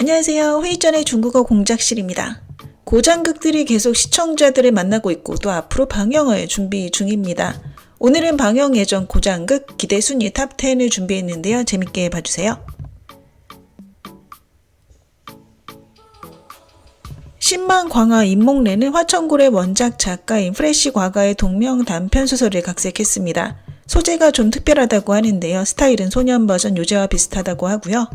안녕하세요. 회의 전의 중국어 공작실입니다. 고장극들이 계속 시청자들을 만나고 있고 또 앞으로 방영을 준비 중입니다. 오늘은 방영 예정 고장극 기대 순위 탑 10을 준비했는데요. 재밌게 봐주세요. 신만 광화 임목래는 화천골의 원작 작가인 프레시 과가의 동명 단편 소설을 각색했습니다. 소재가 좀 특별하다고 하는데요. 스타일은 소년 버전 요제와 비슷하다고 하고요.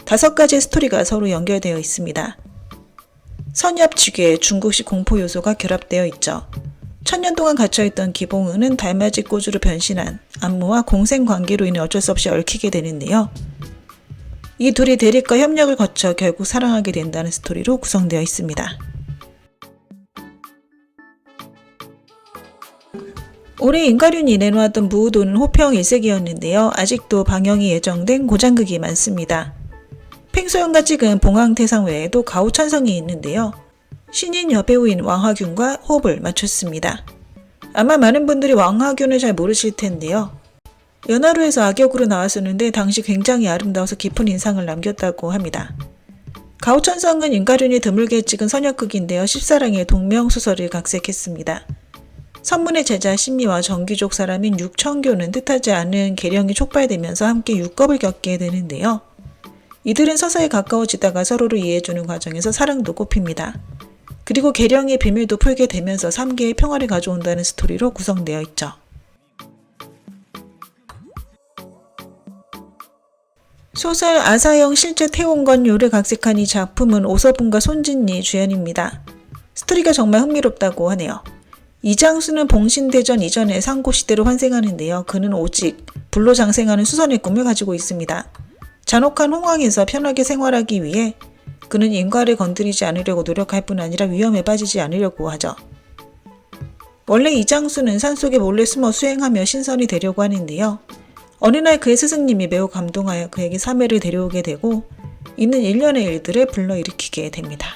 5가지의 스토리가 서로 연결되어 있습니다. 선엽지괴, 중국식 공포 요소가 결합되어 있죠. 1000년 동안 갇혀있던 기봉은은 달맞이 꼬주로 변신한 안무와 공생관계로 인해 어쩔 수 없이 얽히게 되는데요. 이 둘이 대립과 협력을 거쳐 결국 사랑하게 된다는 스토리로 구성되어 있습니다. 올해 인가륜이 내놓았던 무우도는 호평 일색이었는데요. 아직도 방영이 예정된 고장극이 많습니다. 팽소영과 찍은 봉황태상 외에도 가오천성이 있는데요. 신인 여배우인 왕하균과 호흡을 맞췄습니다. 아마 많은 분들이 왕하균을 잘 모르실 텐데요. 연하루에서 악역으로 나왔었는데 당시 굉장히 아름다워서 깊은 인상을 남겼다고 합니다. 가오천성은 인가륜이 드물게 찍은 선역극인데요. 십사랑의 동명소설을 각색했습니다. 선문의 제자 신미와 정귀족 사람인 육청교는 뜻하지 않은 계령이 촉발되면서 함께 육겁을 겪게 되는데요. 이들은 서서히 가까워지다가 서로를 이해해주는 과정에서 사랑도 꼽힙니다. 그리고 계령의 비밀도 풀게 되면서 3계의 평화를 가져온다는 스토리로 구성되어 있죠. 소설 아사형 실제 태온건요를 각색한 이 작품은 오서분과 손진리 주연입니다. 스토리가 정말 흥미롭다고 하네요. 이장수는 봉신대전 이전의 상고시대로 환생하는데요. 그는 오직 불로 장생하는 수선의 꿈을 가지고 있습니다. 잔혹한 홍황에서 편하게 생활하기 위해 그는 인과를 건드리지 않으려고 노력할 뿐 아니라 위험에 빠지지 않으려고 하죠. 원래 이장수는 산속에 몰래 숨어 수행하며 신선이 되려고 하는데요. 어느 날 그의 스승님이 매우 감동하여 그에게 사매를 데려오게 되고 이는 일련의 일들을 불러일으키게 됩니다.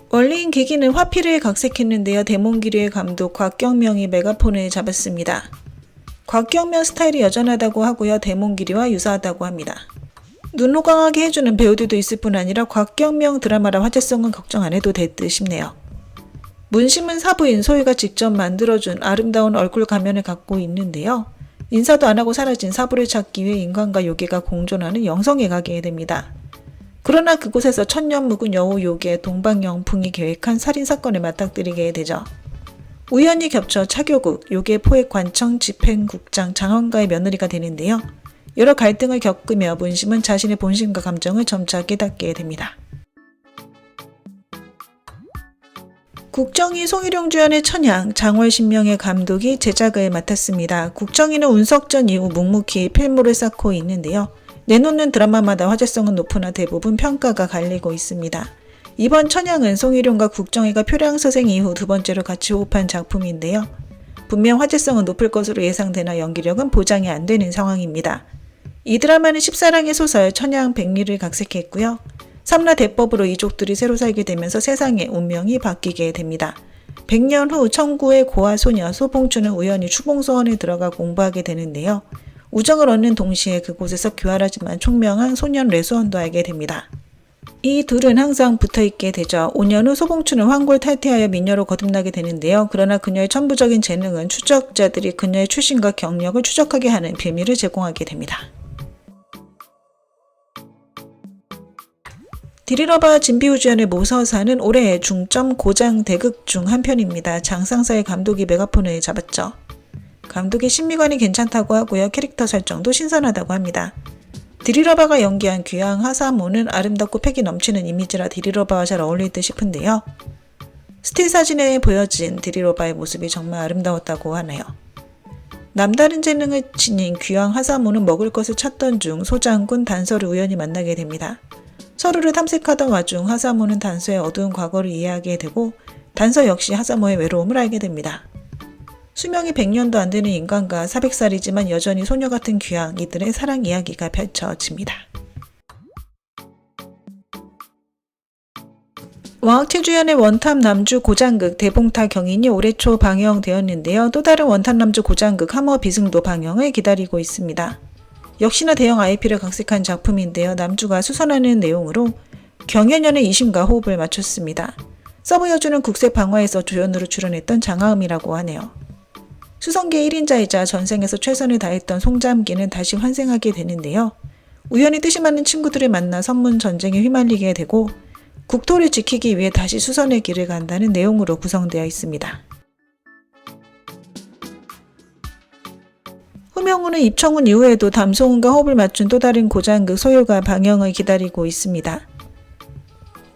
원래인 계기는 화피를 각색했는데요. 대몽기류의 감독 곽경명이 메가폰을 잡았습니다. 곽경명 스타일이 여전하다고 하고요. 대몽기류와 유사하다고 합니다. 눈호강하게 해주는 배우들도 있을 뿐 아니라 곽경명 드라마라 화제성은 걱정 안 해도 될 듯 싶네요. 문심은 사부인 소희가 직접 만들어준 아름다운 얼굴 가면을 갖고 있는데요. 인사도 안 하고 사라진 사부를 찾기 위해 인간과 요괴가 공존하는 영성에 가게 됩니다. 그러나 그곳에서 천년 묵은 여우 요괴 동방영풍이 계획한 살인사건을 맞닥뜨리게 되죠. 우연히 겹쳐 차교국, 요괴 포획 관청 집행국장 장원가의 며느리가 되는데요. 여러 갈등을 겪으며 문심은 자신의 본심과 감정을 점차 깨닫게 됩니다. 국정이 송일용 주연의 천양, 장월신명의 감독이 제작을 맡았습니다. 국정이는 운석전 이후 묵묵히 필모를 쌓고 있는데요. 내놓는 드라마마다 화제성은 높으나 대부분 평가가 갈리고 있습니다. 이번 천양은 송일용과 국정이가 표량서생 이후 두 번째로 같이 호흡한 작품인데요. 분명 화제성은 높을 것으로 예상되나 연기력은 보장이 안 되는 상황입니다. 이 드라마는 십사랑의 소설 천양 백리를 각색했고요. 삼라 대법으로 이족들이 새로 살게 되면서 세상의 운명이 바뀌게 됩니다. 100년 후 청구의 고아 소녀 소봉주는 우연히 추봉소원에 들어가 공부하게 되는데요. 우정을 얻는 동시에 그곳에서 교활하지만 총명한 소년 레수원도 알게 됩니다. 이 둘은 항상 붙어있게 되죠. 5년 후 소봉추는 황골 탈퇴하여 미녀로 거듭나게 되는데요. 그러나 그녀의 천부적인 재능은 추적자들이 그녀의 출신과 경력을 추적하게 하는 비밀을 제공하게 됩니다. 디리러바 진비우 주연의 모서사는 올해의 중점 고장 대극 중 한 편입니다. 장상사의 감독이 메가폰을 잡았죠. 감독의 신미관이 괜찮다고 하고요. 캐릭터 설정도 신선하다고 합니다. 디리러바가 연기한 귀양 하사모는 아름답고 패기 넘치는 이미지라 디리러바와 잘 어울릴 듯 싶은데요. 스틸 사진에 보여진 디리러바의 모습이 정말 아름다웠다고 하네요. 남다른 재능을 지닌 귀양 하사모는 먹을 것을 찾던 중 소장군 단서를 우연히 만나게 됩니다. 서로를 탐색하던 와중 하사모는 단서의 어두운 과거를 이해하게 되고 단서 역시 하사모의 외로움을 알게 됩니다. 수명이 100년도 안 되는 인간과 400살이지만 여전히 소녀 같은 귀양, 이들의 사랑 이야기가 펼쳐집니다. 왕학채 주연의 원탑 남주 고장극 대봉타 경인이 올해 초 방영되었는데요. 또 다른 원탑 남주 고장극 함어 비승도 방영을 기다리고 있습니다. 역시나 대형 IP를 각색한 작품인데요. 남주가 수선하는 내용으로 경연연의 이심과 호흡을 맞췄습니다. 서브 여주는 국색 방화에서 조연으로 출연했던 장하음이라고 하네요. 수성계 1인자이자 전생에서 최선을 다했던 송잠기는 다시 환생하게 되는데요. 우연히 뜻이 맞는 친구들을 만나 선문 전쟁에 휘말리게 되고 국토를 지키기 위해 다시 수선의 길을 간다는 내용으로 구성되어 있습니다. 후명우는 입청운 이후에도 담송은과 호흡을 맞춘 또 다른 고장극 소요가 방영을 기다리고 있습니다.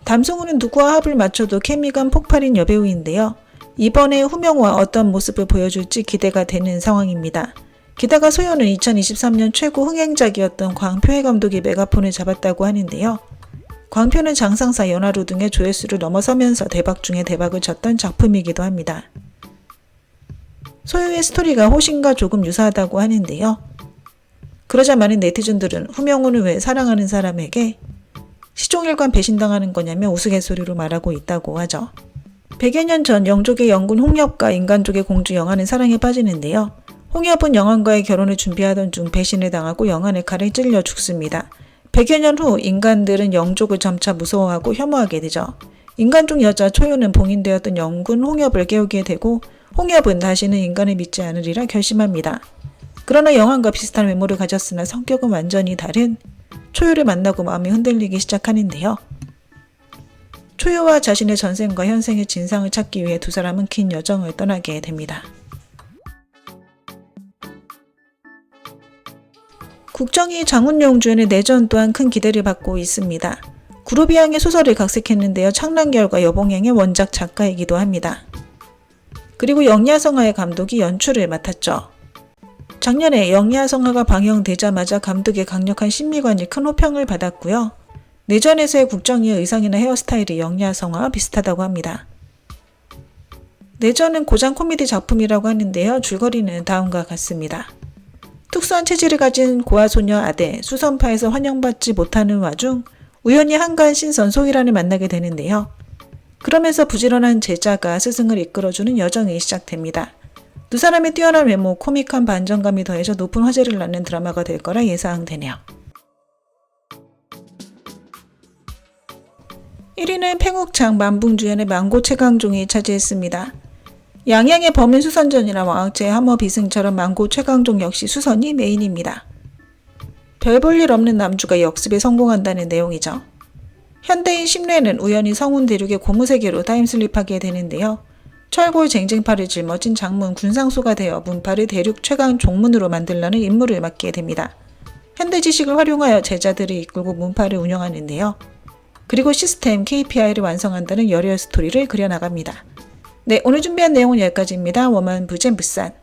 담송은은 누구와 합을 맞춰도 케미감 폭발인 여배우인데요. 이번에 후명우와 어떤 모습을 보여줄지 기대가 되는 상황입니다. 게다가 소요는 2023년 최고 흥행작이었던 광표해 감독이 메가폰을 잡았다고 하는데요. 광표는 장상사, 연하루 등의 조회수를 넘어서면서 대박 중에 대박을 쳤던 작품이기도 합니다. 소요의 스토리가 호신과 조금 유사하다고 하는데요. 그러자 많은 네티즌들은 후명우는 왜 사랑하는 사람에게 시종일관 배신당하는 거냐며 우스갯소리로 말하고 있다고 하죠. 100여 년 전 영족의 영군 홍엽과 인간족의 공주 영안은 사랑에 빠지는데요. 홍엽은 영안과의 결혼을 준비하던 중 배신을 당하고 영안의 칼에 찔려 죽습니다. 100여 년 후 인간들은 영족을 점차 무서워하고 혐오하게 되죠. 인간족 여자 초요는 봉인되었던 영군 홍엽을 깨우게 되고 홍엽은 다시는 인간을 믿지 않으리라 결심합니다. 그러나 영안과 비슷한 외모를 가졌으나 성격은 완전히 다른 초요를 만나고 마음이 흔들리기 시작하는데요. 초요와 자신의 전생과 현생의 진상을 찾기 위해 두 사람은 긴 여정을 떠나게 됩니다. 국정이 장훈용 주연의 내전 또한 큰 기대를 받고 있습니다. 구루비양의 소설을 각색했는데요. 창란결과 여봉행의 원작 작가이기도 합니다. 그리고 영야성화의 감독이 연출을 맡았죠. 작년에 영야성화가 방영되자마자 감독의 강력한 신미관이 큰 호평을 받았고요. 내전에서의 국정이의 의상이나 헤어스타일이 영야성화와 비슷하다고 합니다. 내전은 고장 코미디 작품이라고 하는데요. 줄거리는 다음과 같습니다. 특수한 체질을 가진 고아소녀 아대, 수선파에서 환영받지 못하는 와중 우연히 한가한 신선 소희란을 만나게 되는데요. 그러면서 부지런한 제자가 스승을 이끌어주는 여정이 시작됩니다. 두 사람의 뛰어난 외모, 코믹한 반전감이 더해져 높은 화제를 낳는 드라마가 될 거라 예상되네요. 1위는 팽욱창, 만붕주연의 망고 최강종이 차지했습니다. 양양의 범인 수선전이나 왕악제의 함어 비승처럼 망고 최강종 역시 수선이 메인입니다. 별 볼 일 없는 남주가 역습에 성공한다는 내용이죠. 현대인 심뢰는 우연히 성운 대륙의 고무세계로 타임슬립하게 되는데요. 철골 쟁쟁파를 짊어진 장문 군상소가 되어 문파를 대륙 최강 종문으로 만들려는 임무를 맡게 됩니다. 현대 지식을 활용하여 제자들을 이끌고 문파를 운영하는데요. 그리고 시스템 KPI를 완성한다는 열혈 스토리를 그려나갑니다. 네, 오늘 준비한 내용은 여기까지입니다. 워만 부젠 부산.